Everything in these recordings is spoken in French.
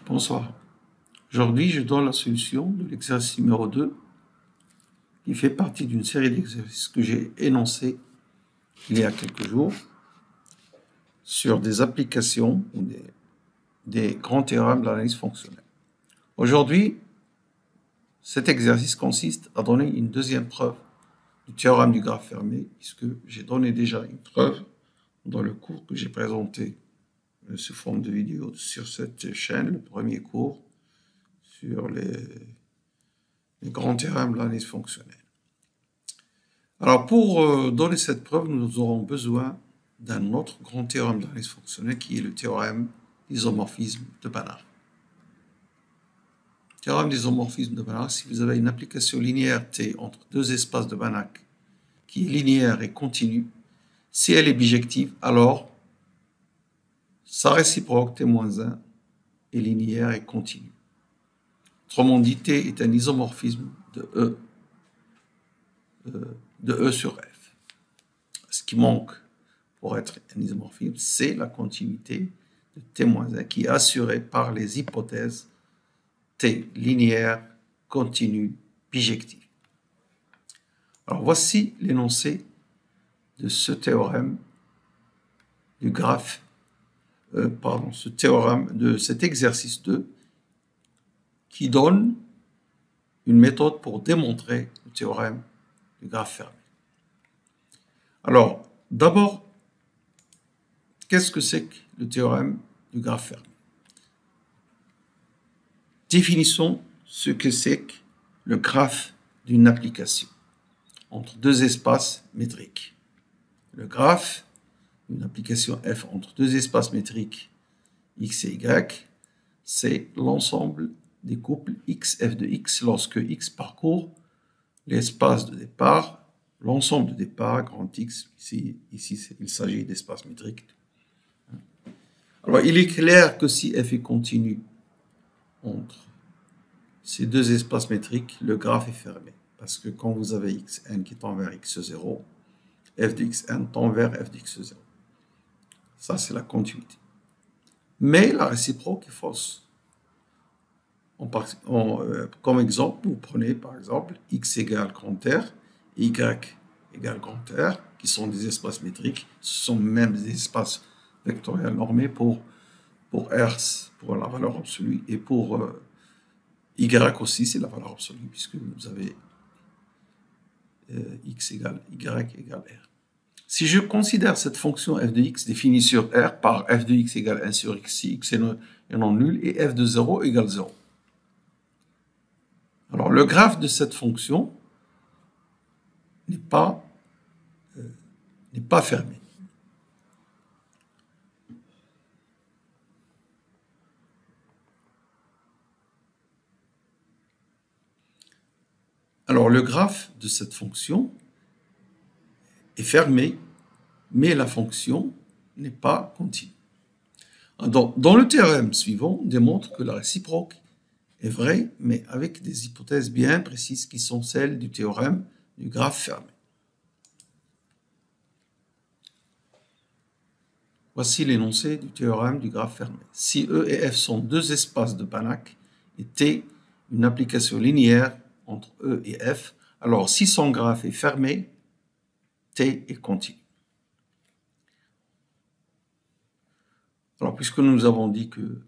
Bonsoir. Aujourd'hui, je donne la solution de l'exercice numéro 2 qui fait partie d'une série d'exercices que j'ai énoncés il y a quelques jours sur des applications ou des grands théorèmes de l'analyse fonctionnelle. Aujourd'hui, cet exercice consiste à donner une deuxième preuve du théorème du graphe fermé, puisque j'ai donné déjà une preuve dans le cours que j'ai présenté sous forme de vidéo sur cette chaîne, le premier cours sur les grands théorèmes de l'analyse fonctionnelle. Alors, pour donner cette preuve, nous aurons besoin d'un autre grand théorème de l'analyse fonctionnelle qui est le théorème d'isomorphisme de Banach. Le théorème d'isomorphisme de Banach, si vous avez une application linéaire T entre deux espaces de Banach qui est linéaire et continue, si elle est bijective, alors sa réciproque T-1 est linéaire et continue. Autrement dit, T est un isomorphisme de E sur F. Ce qui manque pour être un isomorphisme, c'est la continuité de T-1 qui est assurée par les hypothèses T linéaire, continue, bijective. Alors voici l'énoncé de ce théorème du graphe, ce théorème de cet exercice 2 qui donne une méthode pour démontrer le théorème du graphe fermé. Alors, d'abord, qu'est-ce que c'est que le théorème du graphe fermé? Définissons ce que c'est que le graphe d'une application entre deux espaces métriques. Le graphe d'une application f entre deux espaces métriques x et y, c'est l'ensemble des couples x, f de x lorsque x parcourt l'espace de départ, l'ensemble de départ, grand X, ici il s'agit d'espace métrique. Alors, il est clair que si f est continu entre ces deux espaces métriques, le graphe est fermé. Parce que quand vous avez xn qui tend vers x0, f de xn tend vers f de x0. Ça, c'est la continuité. Mais la réciproque est fausse. Comme exemple, vous prenez par exemple x égale grand R et y égale grand R, qui sont des espaces métriques. Ce sont même des espaces vectoriels normés pour R, pour la valeur absolue, et pour y aussi, c'est la valeur absolue, puisque vous avez x égale y égale R. Si je considère cette fonction f de x définie sur R par f de x égale 1 sur x, si x est non nul, et f de 0 égale 0. Alors, le graphe de cette fonction n'est pas fermé. Alors, le graphe de cette fonction est fermé, mais la fonction n'est pas continue. Dans le théorème suivant, on démontre que la réciproque est vraie, mais avec des hypothèses bien précises qui sont celles du théorème du graphe fermé. Voici l'énoncé du théorème du graphe fermé. Si E et F sont deux espaces de Banach et T une application linéaire entre E et F, alors si son graphe est fermé, T est continu. Alors, puisque nous avons dit que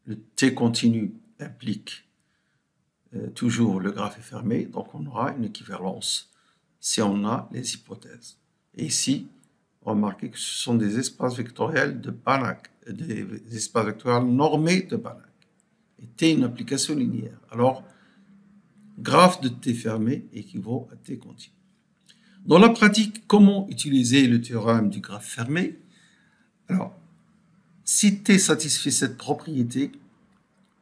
le T continu implique toujours le graphe est fermé, donc on aura une équivalence si on a les hypothèses. Et ici, remarquez que ce sont des espaces vectoriels de Banach, des espaces vectoriels normés de Banach. Et T est une application linéaire. Alors, graphe de T fermé équivaut à T continu. Dans la pratique, comment utiliser le théorème du graphe fermé? Alors, si T satisfait cette propriété,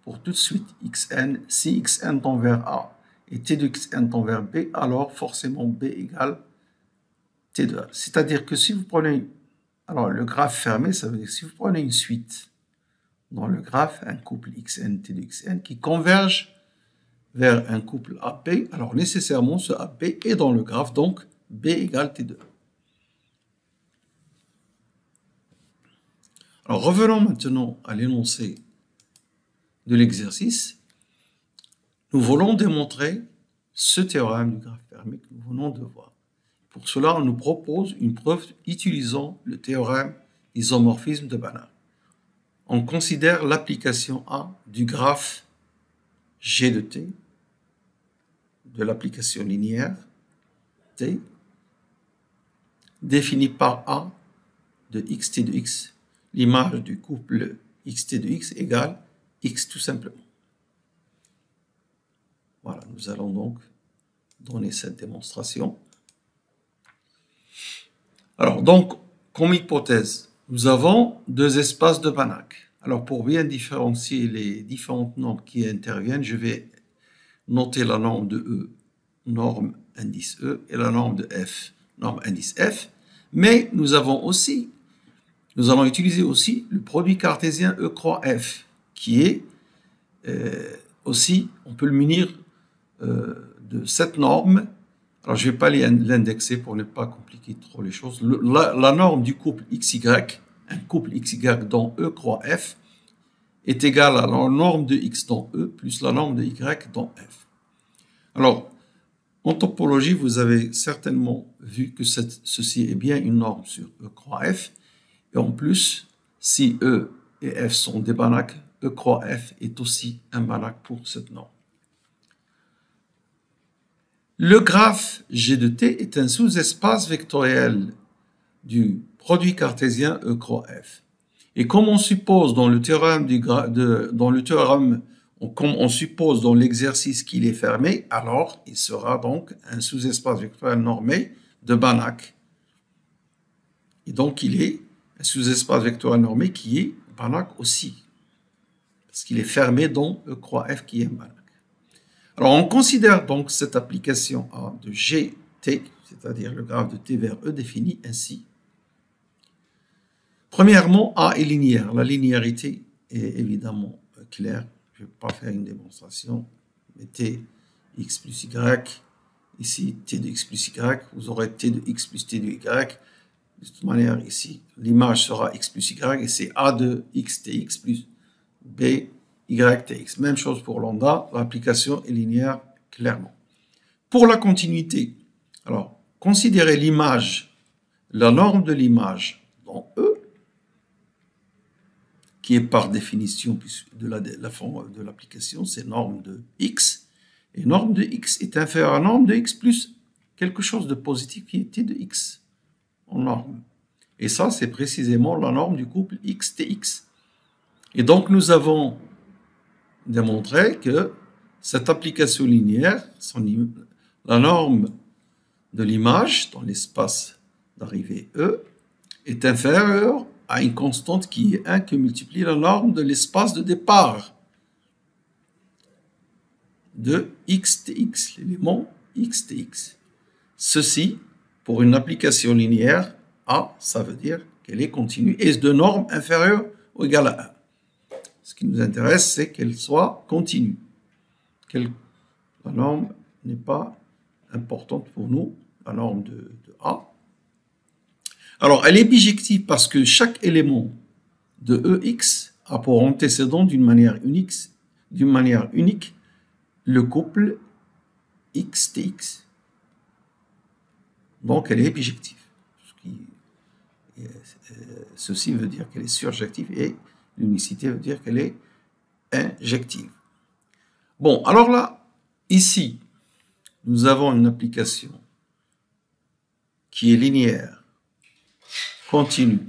pour tout de suite xn, si xn tend vers A et T de xn tend vers B, alors forcément B égale T de A. C'est-à-dire que si vous prenez, alors le graphe fermé, ça veut dire que si vous prenez une suite dans le graphe, un couple xn, T de xn, qui converge vers un couple AB, alors nécessairement ce AB est dans le graphe, donc B égale T de A. Alors revenons maintenant à l'énoncé de l'exercice, nous voulons démontrer ce théorème du graphe fermé que nous venons de voir. Pour cela, on nous propose une preuve utilisant le théorème isomorphisme de Banach. On considère l'application A du graphe G de t, de l'application linéaire t, définie par A de xt de x, l'image du couple xt de x égale x tout simplement. Voilà, nous allons donc donner cette démonstration. Alors, donc, comme hypothèse, nous avons deux espaces de Banach. Alors, pour bien différencier les différentes normes qui interviennent, je vais noter la norme de E, norme indice E, et la norme de F, norme indice F. Mais nous allons utiliser aussi le produit cartésien E croix F, qui est aussi, on peut le munir de cette norme. Alors, je ne vais pas l'indexer pour ne pas compliquer trop les choses. La norme du couple XY, un couple XY dont E croix F, est égale à la norme de X dans E plus la norme de Y dans F. Alors, en topologie, vous avez certainement vu que ceci est bien une norme sur E croix F. Et en plus, si E et F sont des Banach, E croix F est aussi un Banach pour cette norme. Le graphe G de t est un sous-espace vectoriel du produit cartésien E croix F. Et comme on suppose dans le théorème comme on suppose dans l'exercice qu'il est fermé, alors il sera donc un sous-espace vectoriel normé de Banach. Et donc il est un sous-espace vectoriel normé qui est Banach aussi, parce qu'il est fermé dans E croix F qui est Banach. Alors, on considère donc cette application A de Gt, c'est-à-dire le graphe de t vers E défini ainsi. Premièrement, A est linéaire. La linéarité est évidemment claire. Je ne vais pas faire une démonstration. Mettez x plus y. Ici, t de x plus y. Vous aurez t de x plus t de y. De toute manière, ici, l'image sera x plus y et c'est A de x tx plus b YTX. Même chose pour lambda, l'application est linéaire clairement. Pour la continuité, alors, considérez l'image, la norme de l'image dans E, qui est par définition de la forme de l'application, c'est norme de X, et norme de X est inférieure à norme de X plus quelque chose de positif qui est T de X en norme. Et ça, c'est précisément la norme du couple XTX. Et donc, nous avons démontrer que cette application linéaire, la norme de l'image dans l'espace d'arrivée E, est inférieure à une constante qui est 1 que multiplie la norme de l'espace de départ de XTX, l'élément XTX. Ceci, pour une application linéaire, A, ça veut dire qu'elle est continue et de norme inférieure ou égale à 1. Ce qui nous intéresse, c'est qu'elle soit continue. La norme n'est pas importante pour nous, la norme de A. Alors, elle est bijective parce que chaque élément de EX a pour antécédent d'une manière unique le couple XTX. Donc, elle est bijective. Ceci veut dire qu'elle est surjective et l'unicité veut dire qu'elle est injective. Bon, alors là, ici, nous avons une application qui est linéaire, continue,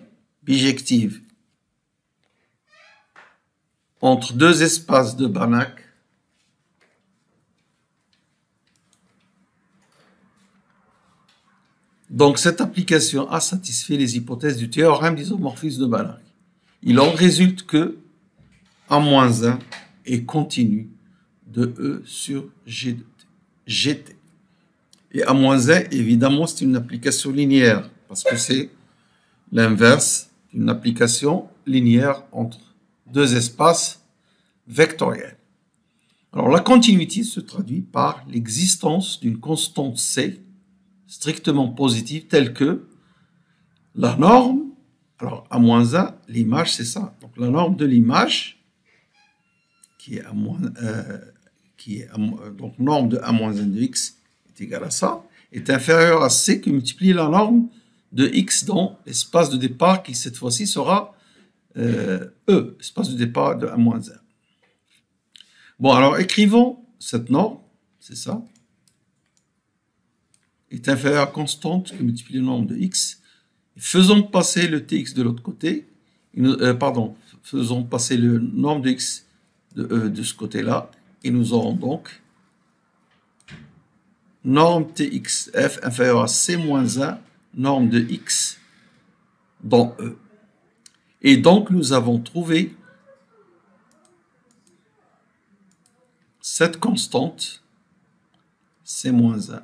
bijective, entre deux espaces de Banach. Donc, cette application a satisfait les hypothèses du théorème d'isomorphisme de Banach. Il en résulte que A-1 est continu de E sur GT. Et A-1, évidemment, c'est une application linéaire, parce que c'est l'inverse d'une application linéaire entre deux espaces vectoriels. Alors, la continuité se traduit par l'existence d'une constante C strictement positive, telle que la norme. Alors, A-1, l'image, c'est ça. Donc, la norme de l'image, qui est donc norme de a moins 1 de x est égale à ça, est inférieur à c que multiplie la norme de x dans l'espace de départ qui cette fois-ci sera espace de départ de a moins 1. Bon, alors écrivons cette norme, c'est ça, est inférieure à constante que multiplie la norme de x, et faisons passer le tx de l'autre côté, faisons passer le norme de x de ce côté-là, et nous aurons donc norme txf inférieure à c moins 1, norme de x dans E. Et donc, nous avons trouvé cette constante, c moins 1,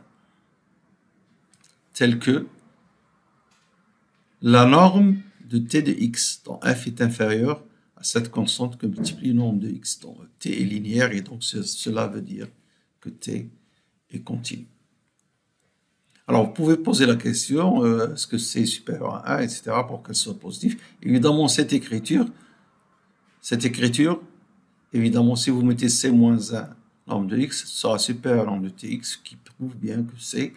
telle que la norme de t de x dans f est inférieure à cette constante que multiplie le nombre de x dans E. T est linéaire et donc cela veut dire que t est continu. Alors, vous pouvez poser la question, est-ce que c est supérieur à 1, etc., pour qu'elle soit positive. Évidemment, cette écriture, évidemment, si vous mettez c moins 1, norme de x, sera supérieur à la norme de tx, qui prouve bien que c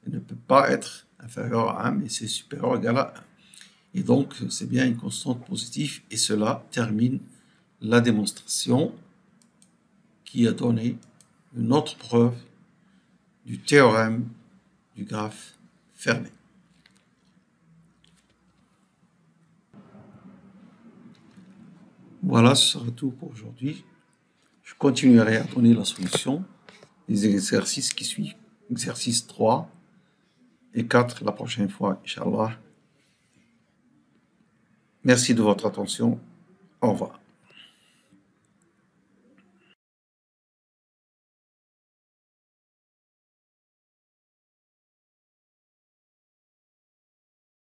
ne peut pas être inférieur à 1, mais c'est supérieur ou égal à 1. Et donc, c'est bien une constante positive, et cela termine la démonstration qui a donné une autre preuve du théorème du graphe fermé. Voilà, ce sera tout pour aujourd'hui. Je continuerai à donner la solution des exercices qui suivent. Exercice 3 et 4 la prochaine fois, Inch'Allah. Merci de votre attention. Au revoir.